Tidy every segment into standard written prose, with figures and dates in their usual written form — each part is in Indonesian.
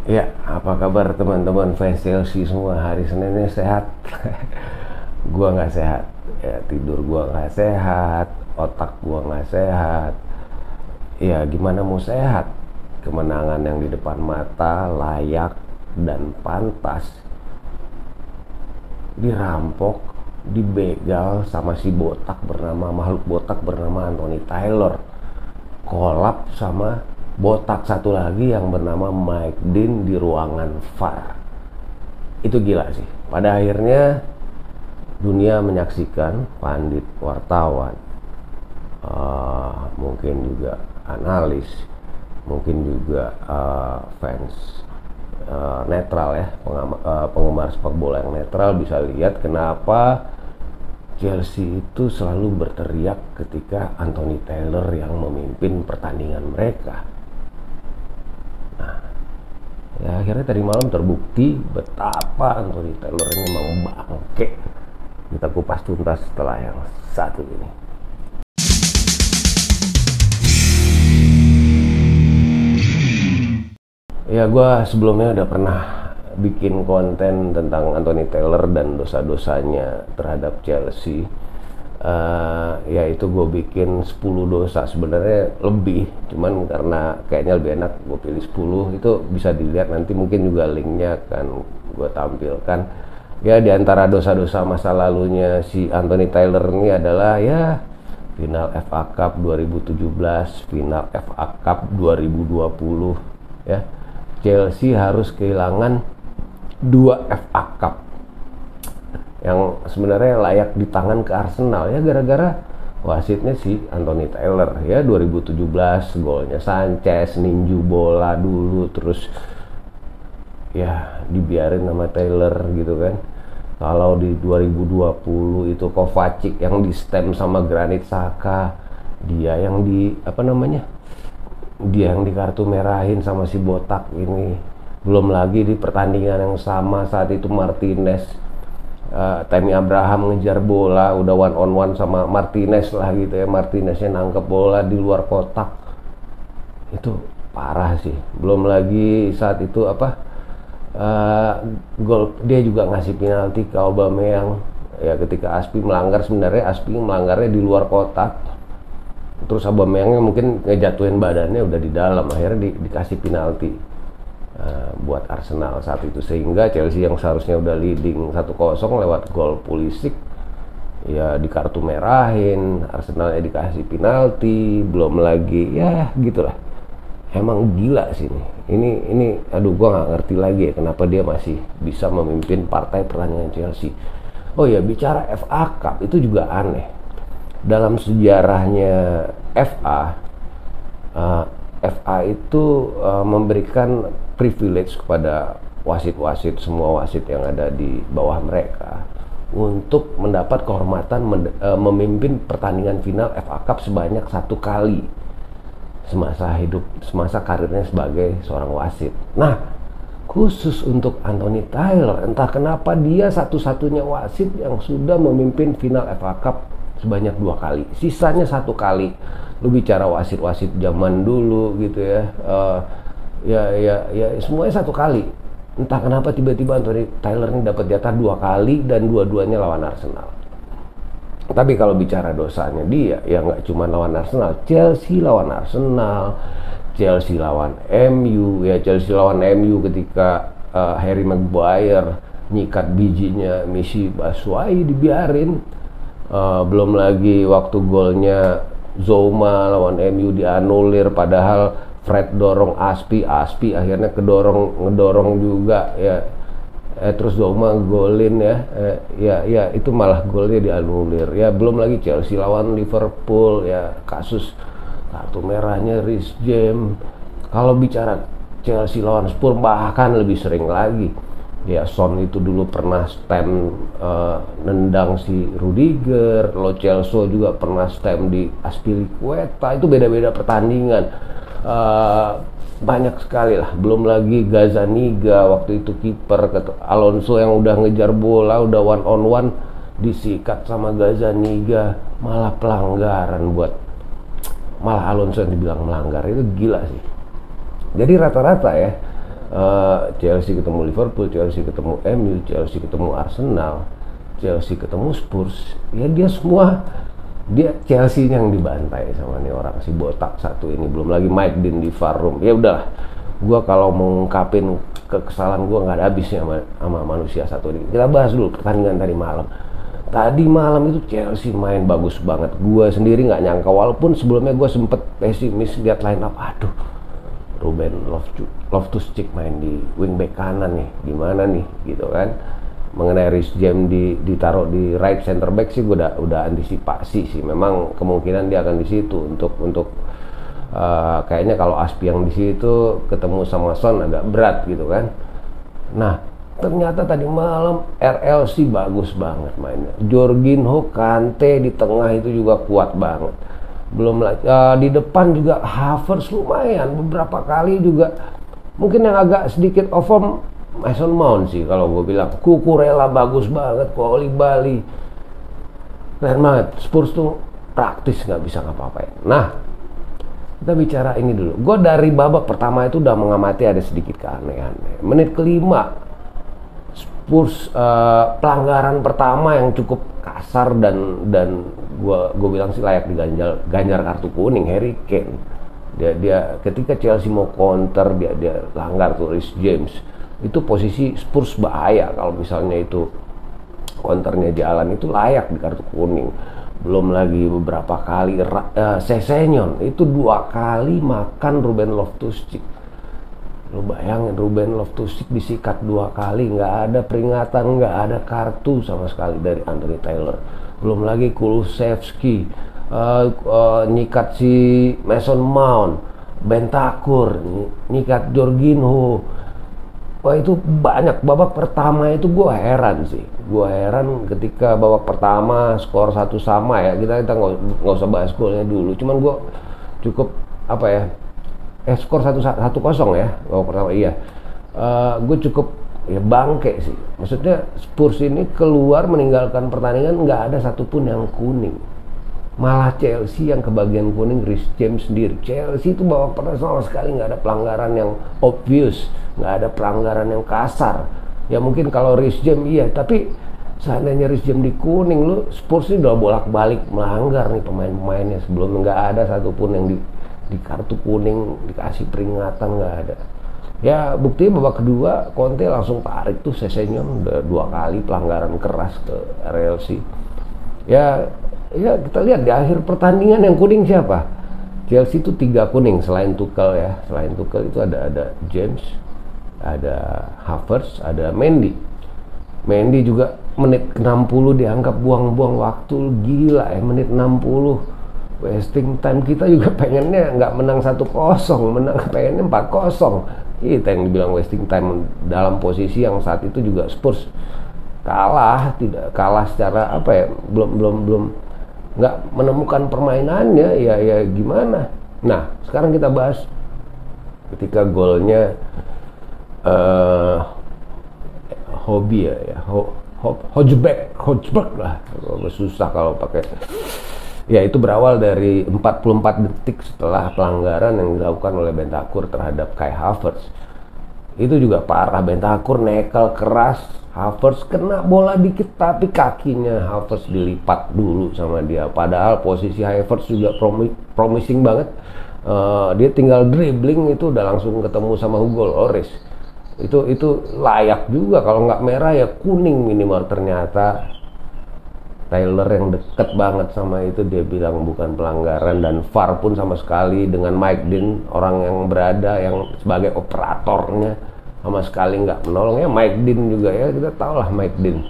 Ya, apa kabar teman-teman fans Chelsea semua? Hari Seninnya sehat? Gua nggak sehat. Ya, tidur gua nggak sehat, otak gua nggak sehat. Ya, gimana mau sehat? Kemenangan yang di depan mata, layak dan pantas, dirampok, dibegal sama si makhluk botak bernama Anthony Taylor. Kolap sama botak satu lagi yang bernama Mike Dean di ruangan VAR. Itu gila sih. Pada akhirnya dunia menyaksikan, pandit, wartawan, mungkin juga analis, mungkin juga fans netral ya, penggemar sepak bola yang netral bisa lihat kenapa Chelsea itu selalu berteriak ketika Anthony Taylor yang memimpin pertandingan mereka. Nah, ya akhirnya tadi malam terbukti betapa Anthony Taylor ini memang bangke. Kita kupas tuntas setelah yang satu ini. Ya, gue sebelumnya udah pernah bikin konten tentang Anthony Taylor dan dosa-dosanya terhadap Chelsea. Yaitu gue bikin 10 dosa, sebenarnya lebih, cuman karena kayaknya lebih enak gue pilih 10. Itu bisa dilihat nanti, mungkin juga linknya akan gue tampilkan. Ya, diantara dosa-dosa masa lalunya si Anthony Taylor ini adalah ya final FA Cup 2017, final FA Cup 2020 ya. Chelsea harus kehilangan 2 FA Cup yang sebenarnya layak di tangan ke Arsenal ya, gara-gara wasitnya si Anthony Taylor ya. 2017 golnya Sanchez ninju bola dulu, terus ya dibiarin sama Taylor gitu kan. Kalau di 2020 itu Kovacic yang di stem sama Granit Xhaka, dia yang di dia yang di kartu merahin sama si botak ini. Belum lagi di pertandingan yang sama saat itu Martinez, Tammy Abraham ngejar bola, udah one on one sama Martinez lah gitu ya. Martineznya nangkep bola di luar kotak. Itu parah sih. Belum lagi saat itu gol, dia juga ngasih penalti ke Aubameyang ya, ketika Aspi melanggar. Sebenarnya Aspi melanggarnya di luar kotak, terus Aubameyangnya mungkin ngejatuhin badannya udah di dalam, akhirnya dikasih penalti buat Arsenal saat itu, sehingga Chelsea yang seharusnya udah leading 1-0 lewat gol Pulisic ya di kartu merahin, Arsenalnya dikasih penalti. Belum lagi ya gitulah, emang gila sih ini aduh, gua nggak ngerti lagi ya kenapa dia masih bisa memimpin partai pertandingan Chelsea. Oh ya, bicara FA Cup itu juga aneh. Dalam sejarahnya FA itu memberikan privilege kepada wasit-wasit, semua wasit yang ada di bawah mereka, untuk mendapat kehormatan memimpin pertandingan final FA Cup sebanyak 1 kali semasa karirnya sebagai seorang wasit. Nah, khusus untuk Anthony Taylor, entah kenapa dia satu-satunya wasit yang sudah memimpin final FA Cup sebanyak 2 kali, sisanya 1 kali. Lu bicara wasit-wasit zaman dulu gitu ya, ya semuanya 1 kali. Entah kenapa tiba-tiba Anthony Taylor ini dapat jatah 2 kali dan dua-duanya lawan Arsenal. Tapi kalau bicara dosanya dia, ya nggak cuma lawan Arsenal, Chelsea lawan Arsenal, Chelsea lawan MU ya. Chelsea lawan MU ketika Harry Maguire nyikat bijinya Michy Batshuayi dibiarin. Belum lagi waktu golnya Zouma lawan MU dianulir, padahal Fred dorong Aspi akhirnya ngedorong juga ya. Terus Zouma golin ya, ya itu malah golnya dianulir ya. Belum lagi Chelsea lawan Liverpool ya, kasus kartu merahnya Reece James. Kalau bicara Chelsea lawan Spurs bahkan lebih sering lagi ya. Son itu dulu pernah stem nendang si Rudiger, Lo Celso juga pernah stem di Azpilicueta. Itu beda-beda pertandingan, banyak sekali lah. Belum lagi Gazzaniga waktu itu kiper, Alonso yang udah ngejar bola, udah one on one disikat sama Gazzaniga, malah pelanggaran malah Alonso yang dibilang melanggar. Itu gila sih. Jadi rata-rata ya Chelsea ketemu Liverpool, Chelsea ketemu MU, Chelsea ketemu Arsenal, Chelsea ketemu Spurs, ya dia Chelsea yang dibantai sama nih orang si botak satu ini. Belum lagi Mike Dean di VAR room. Ya udahlah, gua kalau mau ngungkapin kesalahan gua nggak ada habisnya sama manusia satu ini. Kita bahas dulu pertandingan tadi malam. Tadi malam itu Chelsea main bagus banget. Gua sendiri nggak nyangka, walaupun sebelumnya gua sempet pesimis lihat line up. Aduh, Ruben Loftus-Cheek main di wingback kanan nih, gimana nih gitu kan. Mengenai Reece James ditaruh di right center back sih gue udah antisipasi sih. Memang kemungkinan dia akan di situ untuk kayaknya kalau Aspiyang di situ ketemu sama Son agak berat gitu kan. Nah, ternyata tadi malam RLC bagus banget mainnya. Jorginho, Kante di tengah itu juga kuat banget. Belum lagi di depan juga Havertz lumayan beberapa kali juga. Mungkin yang agak sedikit off form Mason Mount sih kalau gue bilang. Cucurella bagus banget, Koulibaly keren banget. Spurs tuh praktis nggak bisa ngapa-ngapain. Nah, kita bicara ini dulu. Gue dari babak pertama itu udah mengamati ada sedikit keanehan. Menit kelima Spurs pelanggaran pertama yang cukup kasar dan gue bilang sih layak diganjar kartu kuning, Harry Kane. Dia ketika Chelsea mau counter dia langgar tuh Reece James. Itu posisi Spurs bahaya kalau misalnya itu counternya jalan, itu layak di kartu kuning. Belum lagi beberapa kali Sessegnon itu 2 kali makan Ruben Loftus-Cheek. Lu bayangin Ruben Loftus-Cheek disikat 2 kali, nggak ada peringatan, nggak ada kartu sama sekali dari Anthony Taylor. Belum lagi Kulusevski nyikat si Mason Mount, Bentancur nyikat Jorginho. Wah, itu banyak. Babak pertama itu gue heran ketika babak pertama skor 1 sama ya. Kita nggak usah bahas golnya dulu. Cuman gue cukup skor 1-0 ya babak pertama. Iya, gue cukup ya bangke sih. Maksudnya Spurs ini keluar meninggalkan pertandingan nggak ada satupun yang kuning. Malah Chelsea yang kebagian kuning Reece James sendiri. Chelsea itu babak pertama sama sekali nggak ada pelanggaran yang obvious, nggak ada pelanggaran yang kasar. Ya mungkin kalau Reece James iya, tapi seandainya Reece James di kuning, lu Spurs ini udah bolak-balik melanggar nih pemain-pemainnya. Sebelumnya nggak ada satupun yang di kartu kuning dikasih peringatan, nggak ada. Ya buktinya babak kedua Conte langsung tarik tuh Sessegnon udah 2 kali pelanggaran keras ke RLC. Ya kita lihat di akhir pertandingan yang kuning siapa? Chelsea itu 3 kuning selain Tuchel ya. Selain Tuchel itu ada James, ada Havertz, ada Mendy. Mendy juga menit 60 dianggap buang-buang waktu, gila ya. Menit 60 wasting time. Kita juga pengennya nggak menang 1-0, pengennya 4-0. Kita yang dibilang wasting time dalam posisi yang saat itu juga Spurs tidak kalah secara belum nggak menemukan permainannya ya gimana. Nah, sekarang kita bahas ketika golnya Hojbjerg lah, susah kalau pakai. Ya itu berawal dari 44 detik setelah pelanggaran yang dilakukan oleh Bentancur terhadap Kai Havertz. Itu juga parah, Bentancur nekel keras, Havertz kena bola dikit tapi kakinya Havertz dilipat dulu sama dia. Padahal posisi Havertz juga promising banget. Dia tinggal dribbling itu udah langsung ketemu sama Hugo Lloris. Itu layak juga, kalau nggak merah ya kuning minimal. Ternyata Taylor yang deket banget sama itu dia bilang bukan pelanggaran, dan VAR pun sama sekali dengan Mike Dean orang yang berada yang sebagai operatornya sama sekali nggak menolong ya. Mike Dean juga ya, kita tahu lah Mike Dean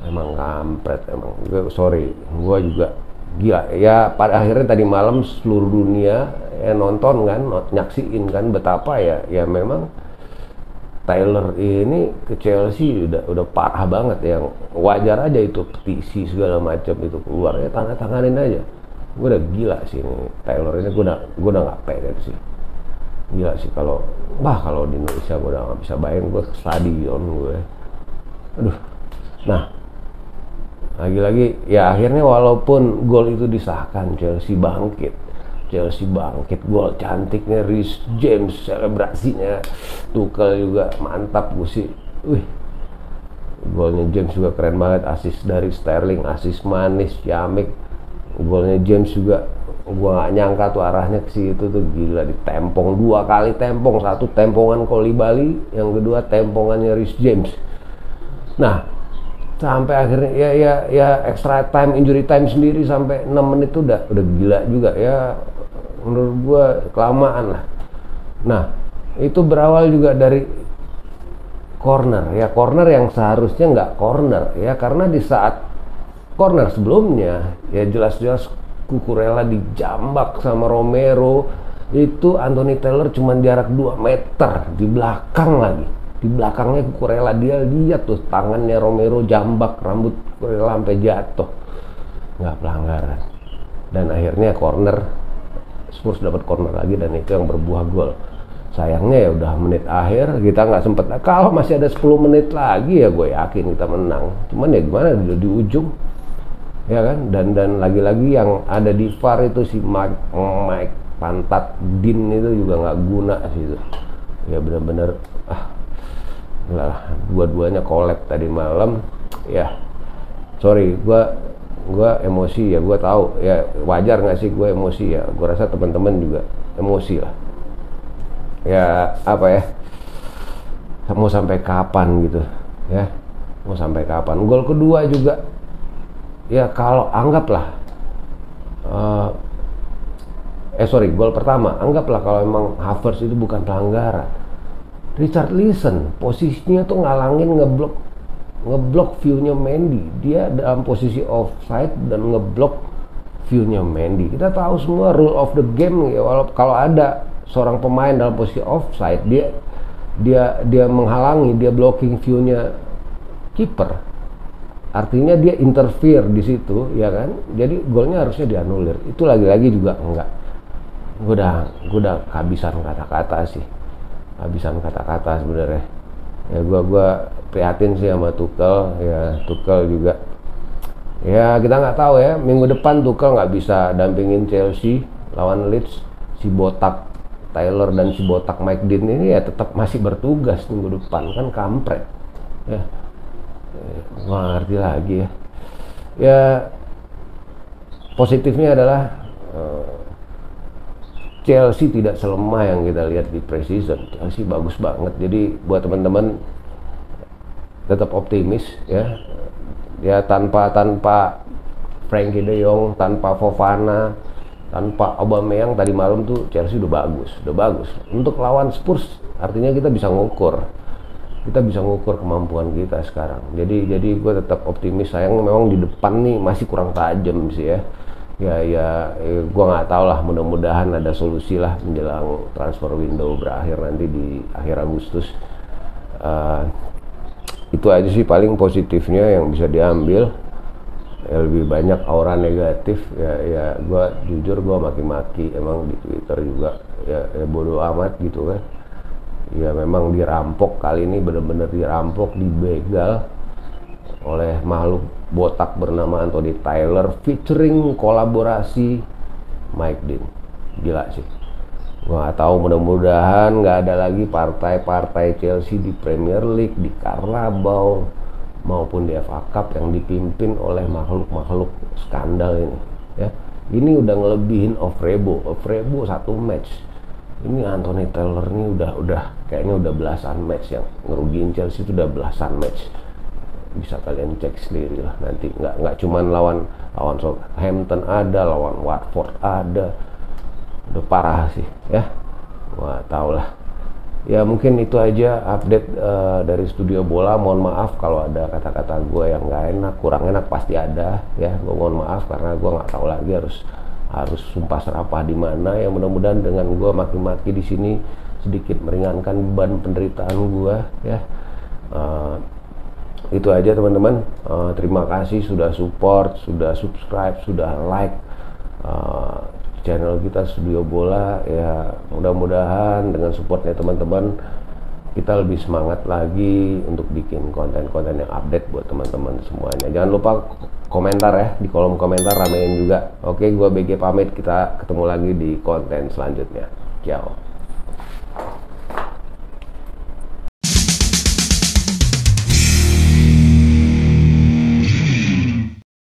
emang kampret emang. Gue juga gila ya. Pada akhirnya tadi malam seluruh dunia ya nonton kan, nyaksiin kan betapa ya memang Taylor ini ke Chelsea udah parah banget. Yang wajar aja itu petisi segala macam itu keluar ya, tanganin aja. Gue udah gila sih ini Taylor ini, gue udah nggak pengen sih. Gila sih kalau di Indonesia gue udah nggak bisa bayangin gue ke stadion gue. Aduh. Nah, lagi-lagi ya akhirnya walaupun gol itu disahkan, Chelsea bangkit. Chelsea bangkit, gol cantiknya Reece James, selebrasinya Tuchel juga mantap gue sih. Wih, golnya James juga keren banget, assist dari Sterling, assist manis Yamik. Golnya James juga gua gak nyangka tuh arahnya ke situ tuh, gila, ditempong 2 kali, tempong, satu tempongan Koulibaly, yang kedua tempongannya Reece James. Nah, sampai akhirnya ya extra time, injury time sendiri sampai 6 menit tuh udah gila juga ya, menurut gua kelamaan lah. Nah, itu berawal juga dari corner yang seharusnya nggak corner ya, karena di saat corner sebelumnya ya jelas-jelas Cucurella dijambak sama Romero, itu Anthony Taylor cuma jarak 2 meter di belakang lagi, di belakangnya Cucurella. Dia lihat tuh tangannya Romero jambak rambut Cucurella sampai jatuh, nggak pelanggaran. Dan akhirnya corner, Spurs dapat corner lagi dan itu yang berbuah gol. Sayangnya ya udah menit akhir, kita nggak sempet. Kalau masih ada 10 menit lagi ya gue yakin kita menang. Cuman ya gimana, udah di ujung ya kan. Dan lagi-lagi yang ada di VAR itu si Mike pantat Dean itu juga nggak guna sih itu. Ya benar-benar lah, dua-duanya collab tadi malam ya. Sorry, gue emosi ya, gue tahu ya, wajar nggak sih gue emosi ya. Gue rasa teman-teman juga emosi lah ya. Apa ya, mau sampai kapan gitu ya, mau sampai kapan. Gol kedua juga ya, kalau anggaplah gol pertama anggaplah kalau emang Havertz itu bukan pelanggaran, Richarlison posisinya tuh ngalangin, ngeblok view-nya Mendy. Dia dalam posisi offside dan ngeblok view-nya Mendy. Kita tahu semua rule of the game ya, kalau ada seorang pemain dalam posisi offside, dia menghalangi, dia blocking view-nya kiper, artinya dia interfere di situ ya kan. Jadi golnya harusnya dianulir. Itu lagi-lagi juga enggak. Gue udah kehabisan kata-kata sih, kehabisan kata-kata sebenarnya ya. Gue prihatin sih sama Tuchel ya. Tuchel juga ya, kita nggak tahu ya, minggu depan Tuchel nggak bisa dampingin Chelsea lawan Leeds. Si botak Taylor dan si botak Mike Dean ini ya tetap masih bertugas minggu depan kan, kampret ya. Nggak ngerti lagi ya. Ya positifnya adalah Chelsea tidak selemah yang kita lihat di pre-season. Chelsea bagus banget. Jadi buat teman-teman tetap optimis ya. Ya tanpa Frankie De Jong, tanpa Fofana, tanpa Aubameyang tadi malam tuh Chelsea udah bagus. Untuk lawan Spurs artinya kita bisa ngukur kemampuan kita sekarang. Jadi gue tetap optimis. Sayang memang di depan nih masih kurang tajam sih ya. Ya gue nggak tahu lah, mudah-mudahan ada solusi lah menjelang transfer window berakhir nanti di akhir Agustus. Itu aja sih paling positifnya yang bisa diambil ya. Lebih banyak aura negatif ya gue jujur gue maki-maki emang di Twitter juga ya bodo amat gitu kan ya. Memang dirampok kali ini, bener-bener dirampok, dibegal oleh makhluk botak bernama Anthony Taylor featuring kolaborasi Mike Dean. Gila sih. Gua nggak tahu, mudah-mudahan nggak ada lagi partai-partai Chelsea di Premier League, di Carabao maupun di FA Cup yang dipimpin oleh makhluk-makhluk skandal ini ya. Ini udah ngelebihin Ofrebo 1 match. Ini Anthony Taylor ini udah kayaknya udah belasan match yang ngerugiin Chelsea, itu udah belasan match. Bisa kalian cek sendiri lah nanti. Nggak cuman lawan Southampton ada, lawan Watford ada. Udah parah sih ya. Wah, tau lah ya. Mungkin itu aja update dari Studio Bola. Mohon maaf kalau ada kata-kata gue yang nggak enak, kurang enak, pasti ada ya. Gue mohon maaf karena gue nggak tahu lagi harus sumpah serapah di mana ya. Mudah-mudahan dengan gue maki-maki di sini sedikit meringankan beban penderitaan gue ya. Itu aja teman-teman. Terima kasih sudah support, sudah subscribe, sudah like channel kita Studio Bola ya. Mudah-mudahan dengan supportnya teman-teman kita lebih semangat lagi untuk bikin konten-konten yang update buat teman-teman semuanya. Jangan lupa komentar ya, di kolom komentar ramein juga. Oke, gua BG pamit, kita ketemu lagi di konten selanjutnya. Ciao.